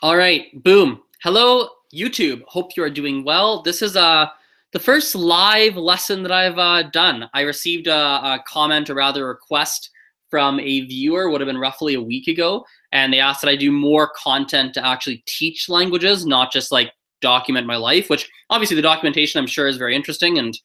All right, boom. Hello, YouTube. Hope you are doing well. This is the first live lesson that I've done. I received a comment, or rather a request from a viewer, would have been roughly a week ago, and they asked that I do more content to actually teach languages, not just like document my life, which obviously the documentation I'm sure is very interesting, and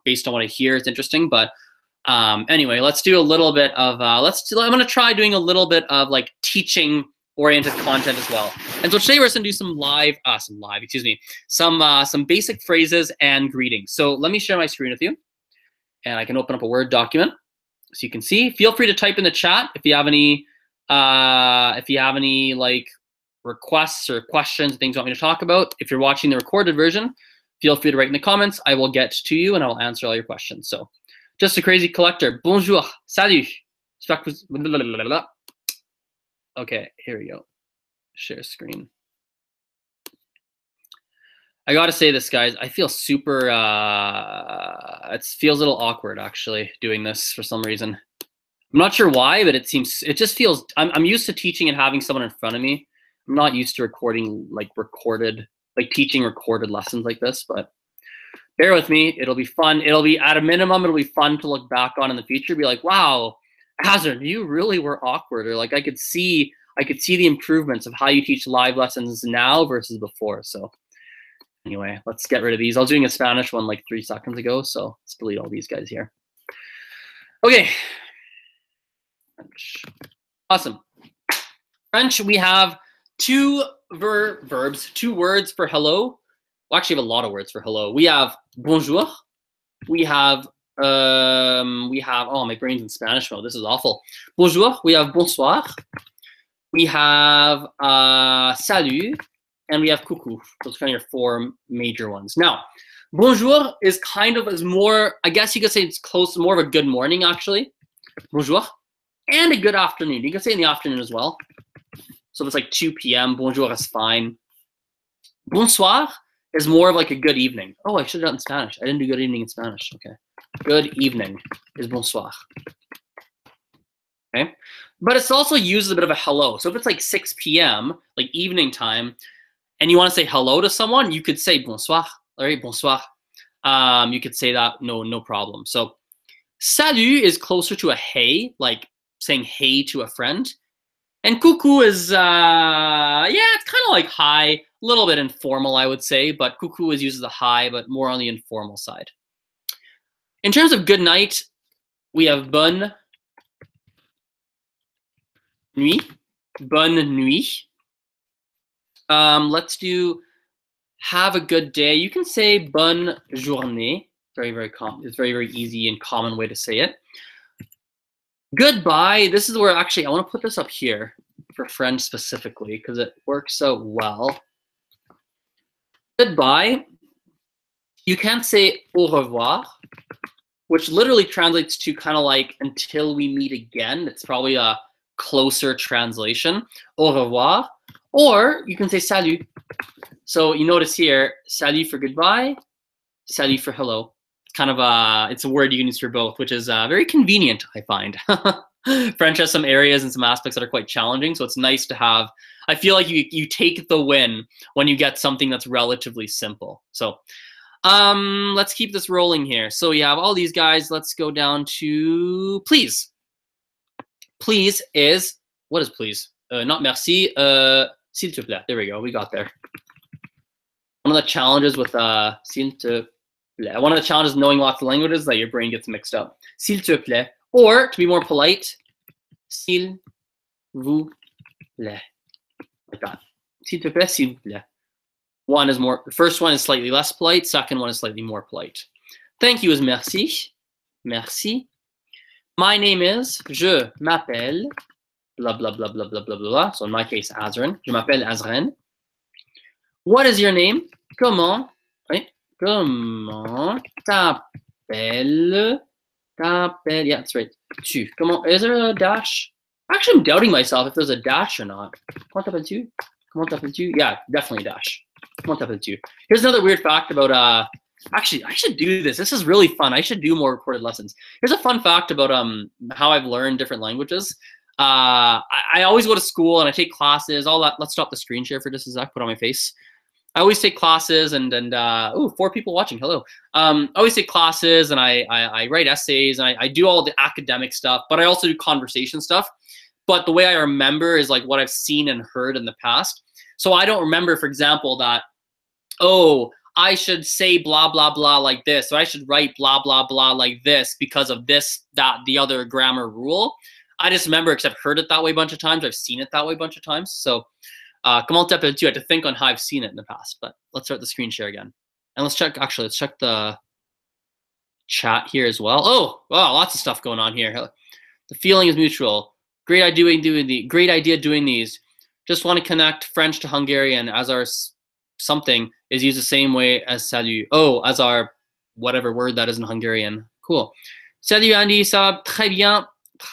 based on what I hear, it's interesting. But anyway, let's do a little bit of, I'm gonna try doing a little bit of like teaching oriented content as well. And so today we're gonna do some basic phrases and greetings. So let me share my screen with you, and I can open up a Word document so you can see. Feel free to type in the chat if you have any like requests or questions, things you want me to talk about. If you're watching the recorded version, feel free to write in the comments. I will get to you and I will answer all your questions. So, just a crazy collector. Bonjour, salut. Okay, here we go. Share screen. I gotta say this, guys. I feel super, it feels a little awkward actually doing this for some reason. I'm not sure why, but it just feels, I'm used to teaching and having someone in front of me. I'm not used to recording, teaching recorded lessons like this, but bear with me. It'll be fun. It'll be, at a minimum, it'll be fun to look back on in the future, be like, wow, Azren, you really were awkward. Or like I could see the improvements of how you teach live lessons now versus before. So anyway, let's get rid of these. I was doing a Spanish one like 3 seconds ago, so let's delete all these guys here. Okay. French. Awesome. French, we have two verbs, 2 words for hello. Well, actually, we have a lot of words for hello. We have bonjour. We have, oh, my brain's in Spanish mode. This is awful. Bonjour. We have bonsoir. We have salut. And we have coucou. Those are kind of your 4 major ones. Now, bonjour is more, I guess you could say it's close, more of a good morning, actually. Bonjour. And a good afternoon. You can say in the afternoon as well. So if it's like 2 p.m., bonjour is fine. Bonsoir is more of like a good evening. Oh, I should have done in Spanish. I didn't do good evening in Spanish. Okay. Good evening is bonsoir. Okay. But it's also used as a bit of a hello. So if it's like 6 p.m., like evening time, and you want to say hello to someone, you could say bonsoir. All right, bonsoir. You could say that, no problem. So salut is closer to a hey, like saying hey to a friend. And coucou is, yeah, it's kind of like hi, a little bit informal, I would say, but coucou is used as a hi, but more on the informal side. In terms of good night, we have bonne nuit, bonne nuit. Let's do have a good day. You can say bonne journée. It's very easy and common way to say it. Goodbye. This is where actually I want to put this up here for French specifically because it works so well. Goodbye. You can't say au revoir, which literally translates to kind of like until we meet again. It's probably a closer translation. Au revoir. Or you can say salut. So you notice here, salut for goodbye, salut for hello. It's kind of it's a word you can use for both, which is very convenient, I find. French has some areas and some aspects that are quite challenging, so it's nice to have. I feel like you take the win when you get something that's relatively simple. So let's keep this rolling here. So you have all these guys. Let's go down to please. Please is, what is please? Not merci. S'il te plaît. There we go. We got there. One of the challenges with s'il te plaît. One of the challenges knowing lots of languages is that your brain gets mixed up. S'il te plaît. Or to be more polite, s'il vous plaît. Like that. S'il te plaît, s'il vous plaît. One is more. The first one is slightly less polite. Second one is slightly more polite. Thank you is merci. Merci. My name is. Je m'appelle. Blah, blah, blah, blah, blah, blah, blah. So in my case, Azren. Je m'appelle Azren. What is your name? Comment? Right? Comment t'appelles? T'appelles. Yeah, that's right. Tu. Comment? Is there a dash? Actually, I'm doubting myself if there's a dash or not. Comment t'appelles-tu? Comment t'appelles-tu? Yeah, definitely a dash. Comment t'appelles-tu? Here's another weird fact about actually, I should do this. This is really fun. I should do more recorded lessons. Here's a fun fact about how I've learned different languages. I always go to school and I take classes, all that. Let's stop the screen share for just a sec, put on my face. I always take classes and oh, 4 people watching, hello. I always take classes and I write essays and I do all the academic stuff, but I also do conversation stuff. But the way I remember is like what I've seen and heard in the past. So I don't remember, for example, that, oh, I should say blah, blah, blah like this, or I should write blah, blah, blah like this because of this, that, the other grammar rule. I just remember because I've heard it that way a bunch of times. I've seen it that way a bunch of times. So comment t'appelles-tu? I had to think on how I've seen it in the past, but let's start the screen share again. And let's check, actually, let's check the chat here as well. Oh, wow, lots of stuff going on here. The feeling is mutual. Great idea doing these. Just want to connect French to Hungarian as our something is used the same way as salut. Oh, as our whatever word that is in Hungarian. Cool. Salut Andy, ça va très bien.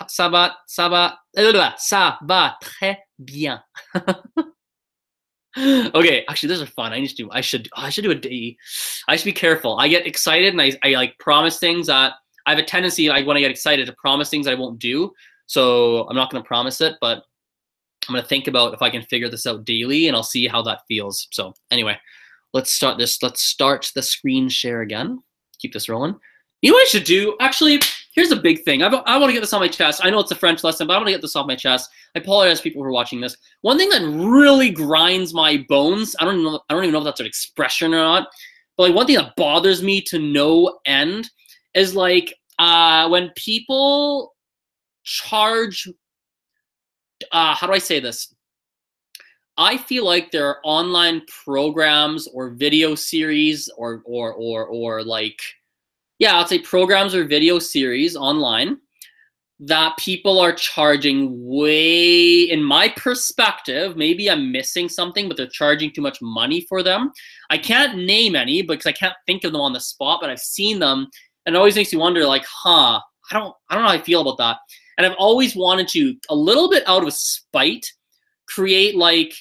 Ça va très bien. Okay, actually, those are fun. I should do a day. I should be careful. I get excited and I like promise things that I have a tendency, like when I get excited, to promise things I won't do. So I'm not going to promise it, but I'm going to think about if I can figure this out daily, and I'll see how that feels. So anyway, let's start this. Let's start the screen share again. Keep this rolling. You know what I should do? Actually, here's a big thing. I want to get this on my chest. I know it's a French lesson, but I want to get this off my chest. I apologize to people who are watching this. One thing that really grinds my bones, I don't even know if that's an expression or not, but like one thing that bothers me to no end is like when people charge, how do I say this? I feel like there are online programs or video series or like, yeah, I'll say programs or video series online that people are charging way, in my perspective, maybe I'm missing something, but they're charging too much money for them. I can't name any because I can't think of them on the spot, but I've seen them, and it always makes me wonder, like, I don't know how I feel about that. And I've always wanted to, a little bit out of spite, create like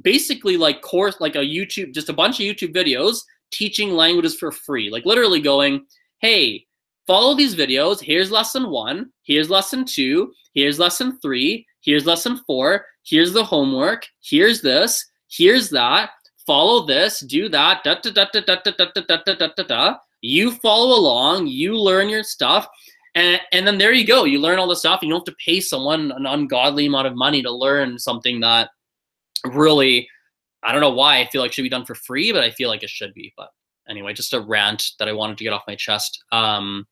basically like course, like a YouTube, just a bunch of YouTube videos teaching languages for free, like literally going, hey, follow these videos. Here's lesson 1. Here's lesson 2. Here's lesson 3. Here's lesson 4. Here's the homework. Here's this. Here's that. Follow this. Do that. Da da da da da da da da da da da da. You follow along. You learn your stuff, and then there you go. You learn all the stuff. You don't have to pay someone an ungodly amount of money to learn something that really, I don't know why I feel like should be done for free, but I feel like it should be. But anyway, just a rant that I wanted to get off my chest. And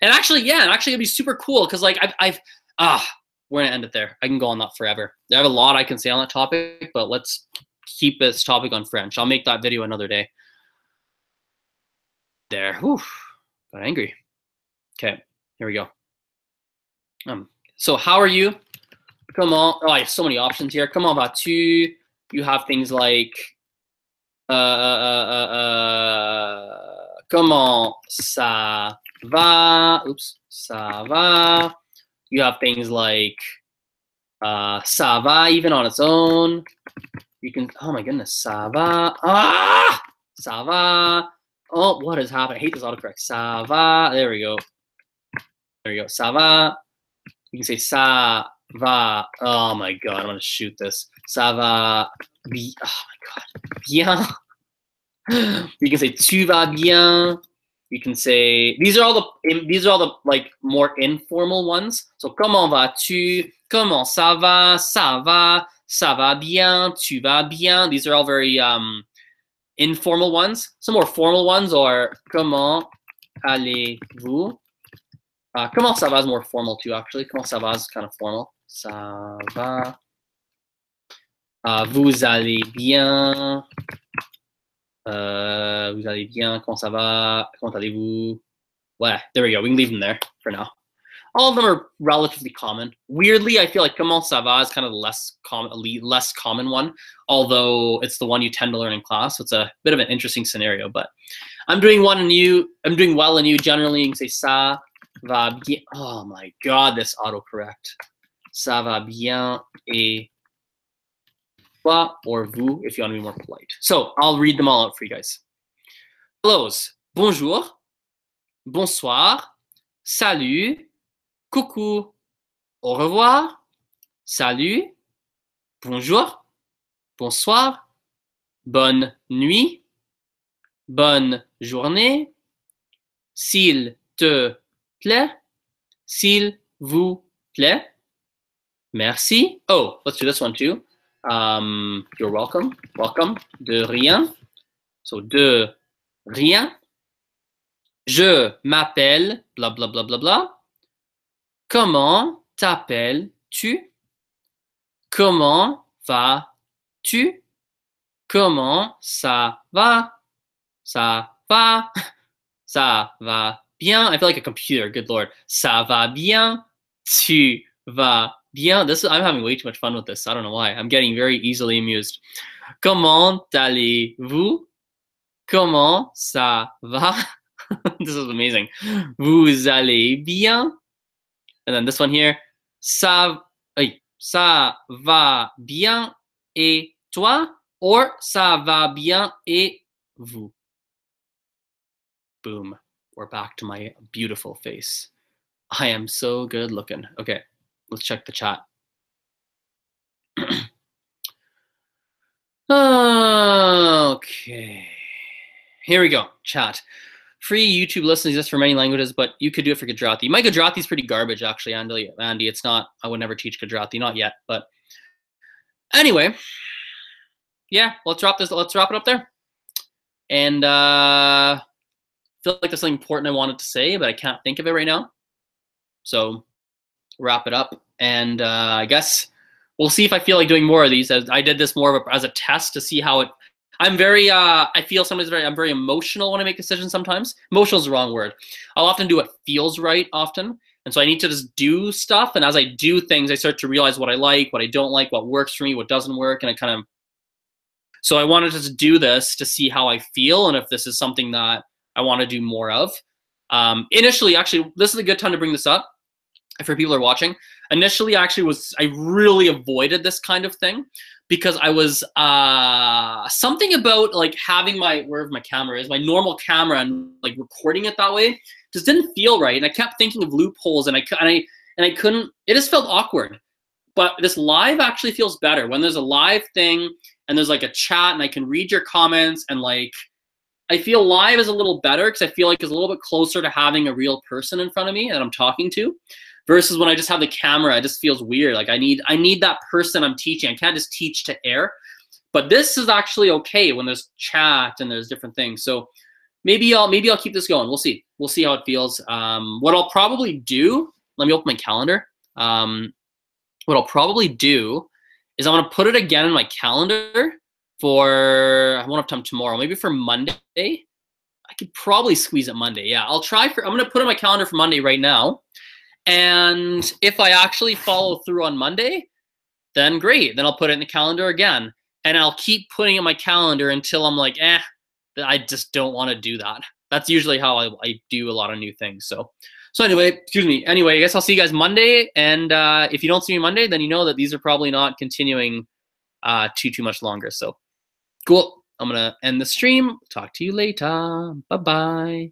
actually, yeah, it'd be super cool because like we're gonna end it there. I can go on that forever. I have a lot I can say on that topic, but let's keep this topic on French. I'll make that video another day. There, whew, got angry. Okay, here we go. So how are you? Come on. Oh, I have so many options here. Come on, vas-tu? You have things like comment ça va? Oops, ça va. You have things like ça va even on its own. You can, oh my goodness, ça va. Ça va. Oh, what has happened? I hate this autocorrect. Ça va. There we go. There we go. Ça va. You can say ça va. Oh my god, I'm gonna shoot this. Ça va. Oh my god. Bien. You can say tu vas bien. You can say these are all the like more informal ones. So comment vas-tu? Comment ça va? Ça va. Ça va bien. Tu vas bien. These are all very informal ones. Some more formal ones are comment allez-vous? Comment ça va is more formal too, actually. Comment ça va is kind of formal. Ça va. Vous allez bien. Vous allez bien. Comment ça va? Comment allez-vous? Ouais, there we go. We can leave them there for now. All of them are relatively common. Weirdly, I feel like comment ça va is kind of the less common one, although it's the one you tend to learn in class. So it's a bit of an interesting scenario, but I'm doing well and you generally you can say ça va bien. Oh my god, this autocorrect. Ça va bien et toi or vous if you want to be more polite. So I'll read them all out for you guys. Hellos. Bonjour. Bonsoir. Salut. Coucou. au revoir, salut, bonjour, bonsoir, bonne nuit, bonne journée, s'il te plaît, s'il vous plaît, merci. Oh, let's do this one too. You're welcome. Welcome. De rien. So, de rien. Je m'appelle, bla bla bla bla bla. Comment t'appelles-tu? Comment vas-tu? Comment ça va? Ça va? Ça va bien. I feel like a computer, good lord. Ça va bien. Tu vas bien. I'm having way too much fun with this. I don't know why. I'm getting very easily amused. Comment allez-vous? Comment ça va? This is amazing. Vous allez bien? And then this one here. Ça va bien et toi? Or ça va bien et vous? Boom. We're back to my beautiful face. I am so good looking. Okay, let's check the chat. Okay. Here we go, chat. Free YouTube listens exist for many languages, but you could do it for Gujarati. My Gujarati is pretty garbage, actually, Andy. It's not, I would never teach Gujarati, not yet. But anyway, yeah, let's wrap it up there. And I feel like there's something important I wanted to say, but I can't think of it right now. So wrap it up. And I guess we'll see if I feel like doing more of these. I did this more as a test to see how it. I'm very, I feel sometimes I'm very emotional when I make decisions sometimes. Emotional is the wrong word. I'll often do what feels right often. And so I need to just do stuff. And as I do things, I start to realize what I like, what I don't like, what works for me, what doesn't work. And I kind of, so I wanted to do this to see how I feel and if this is something that I want to do more of. Initially, actually, this is a good time to bring this up for people who are watching. Initially, I really avoided this kind of thing because I was something about like having wherever my camera is, my normal camera, and like recording it that way just didn't feel right. And I kept thinking of loopholes, and I couldn't. It just felt awkward. But this live actually feels better when there's a live thing and there's like a chat and I can read your comments, and like I feel live is a little better because I feel like it's a little bit closer to having a real person in front of me that I'm talking to. Versus when I just have the camera, it just feels weird. Like I need that person I'm teaching. I can't just teach to air. But this is actually okay when there's chat and there's different things. So maybe I'll keep this going. We'll see. We'll see how it feels. What I'll probably do, let me open my calendar. What I'll probably do is I'm gonna put it again in my calendar for, I won't have time tomorrow, maybe for Monday. I could probably squeeze it Monday. Yeah, I'm gonna put it in my calendar for Monday right now. And if I actually follow through on Monday, then great. Then I'll put it in the calendar again. And I'll keep putting it in my calendar until I'm like, I just don't want to do that. That's usually how I do a lot of new things. So anyway, excuse me. Anyway, I guess I'll see you guys Monday. And if you don't see me Monday, then you know that these are probably not continuing too much longer. So cool. I'm going to end the stream. Talk to you later. Bye-bye.